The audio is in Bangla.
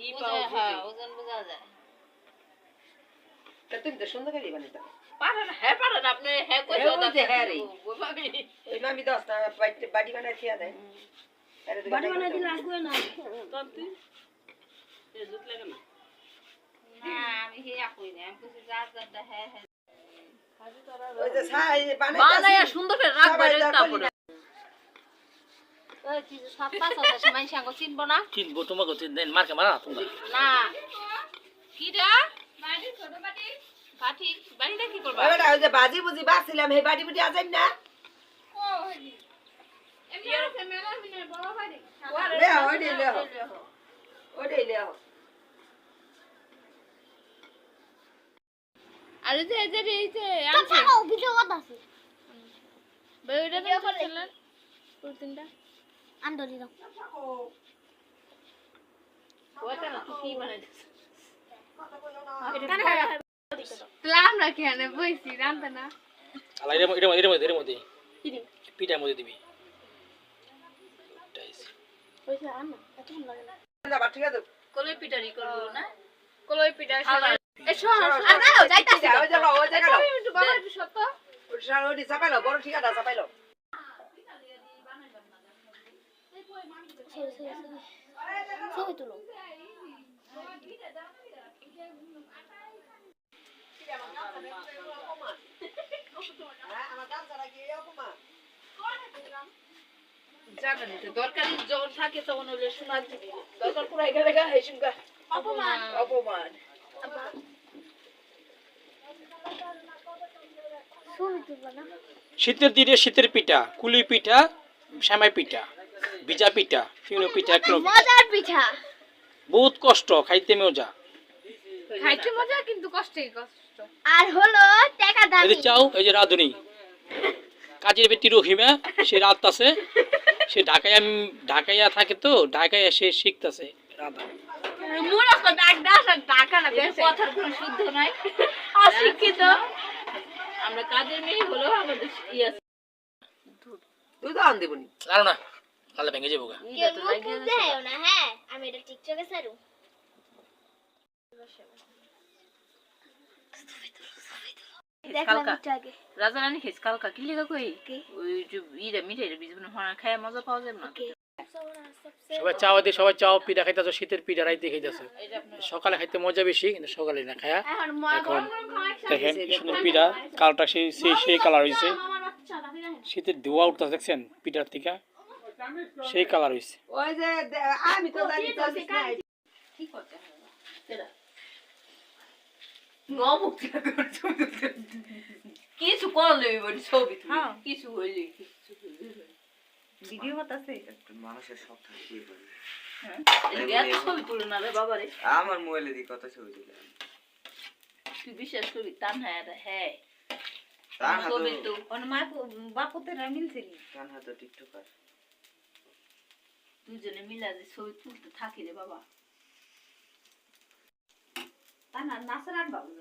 ই পাও হ্যাঁ ওজন বোঝা যায় তা তুমি তো সুন্দর করে বানাইতা পারেন হ্যাঁ পারেন আপনি হ্যাঁ কই দাও হ্যাঁ রে ভাবি ওই মামি 10টা বাড়ি বানাই খেয়া দেয় বাড়ি বানাই দিলে আসবে না তন্তি এ জুত লাগে না না আমি হিয়া কই না আমি কইছি যারটা হ্যাঁ হ্যাঁ ওই যে ছাই বানাইতা বানায়া সুন্দর করে রাখবা রে তারপরে ওই কি সাত পাঁচ আছে সময় সঙ্গ চিনবো না চিনবো তোমাকে চিনবেন মার্কে মারা তোমরা না কি রে বাড়ি ছোট বাড়ি বাটি বাড়িটা কি করবা ওইটা ওই যে বাজি বুজি বাছিলাম এই বাড়ি বুটি আছেন না ও হইনি এমনি আছে মেলা মিনে বড় বাড়ি লে ওইডি লে ওইডি লে আরে যে এই যে আছে ও ভিডিও কত আছে বইটা তো খেলেন প্রতিদিনটা আন্দরি দাও ওটা না কি বানাইছিস কানে প্ল্যান রাখি আনে বইছি জানতে না আলা এর মধ্যে পিঠার মধ্যে দিবি পয়সা আন না এত ভালো লাগে না যাবা ঠিক আছে কলই পিটারি করব না কলই পিটা এই শোন আনাও যাইতাছি ওই জায়গা একটু বাবা একটু সত্য ওই চাপাইলো বড় ঠিকাটা চাপাইলো ছবি তুলো জানেন তো দরকারি যখন থাকে তখন হলে শোনা দিবি দরকার পুরাই গেলে গা হেসুগা অপমান অপমান ছবি তুলবা না শীতের দিনে শীতের পিঠা কুলি পিঠা সেমাই পিঠা ভিজা পিঠা ফিনো পিঠা একটু মজার পিঠা বহুত কষ্ট খাইতে মজা খাইতে মজা কিন্তু কষ্টই কষ্ট আর হলো টাকা এই যে দামি চাও এই যে রাধুনি কাজের বেটি রহিমা সে রাত আছে সে ঢাকাইয়া থাকে তো ঢাকায় এসে শিখতেছে রাধা মুরা কো ডাক দাস টাকা না কথার কোনো শুদ্ধ নাই অশিক্ষিত আমরা কাজের মেয়ে হলো আমাদের ইয়া তুই তো আন দিবনি জানো না তাহলে ভেঙে যাবো গা কেউ মুখ দেও না হ্যাঁ আমি এটা টিকটকে ছাড়ু কালকা রাজারানী খেস কালকা কি লেখা কই ওই যে ইরা মিঠাইরা বিজবন হনা খায় মজা পাওয়া যাবে না সবাই চাও পিঠা খাইতেছো শীতের পিঠা রাইতে খাইতেছো সকালে খাইতে মজা বেশি কিন্তু সকালে না খায়া এখন দেখেন কি সুন্দর পিঠা কালারটা সেই কালার হয়েছে শীতের ধোয়া উঠতেছে দেখছেন পিঠার থেকে সেই কালার হয়েছে ওই যে আমি তো জানি তো কি করতে সেটা নমুক্তি কিছু করলে ছবি কিছু হইলে ভিডিও হতাছে মানুষের সব থাকে ছবি তুলে না রে বাবা রে আমার মোবাইলে দি কত ছবি তুলে তুই বিশ্বাস করবি তান হ্যাঁ তার ছবি হাতে তো ওর মা বাপুতে মিলছিলি তার হাতে টিকটকার দুজনে মিলা যে ছবি তুলতে থাকি রে বাবা তা না নাচের আর বাবু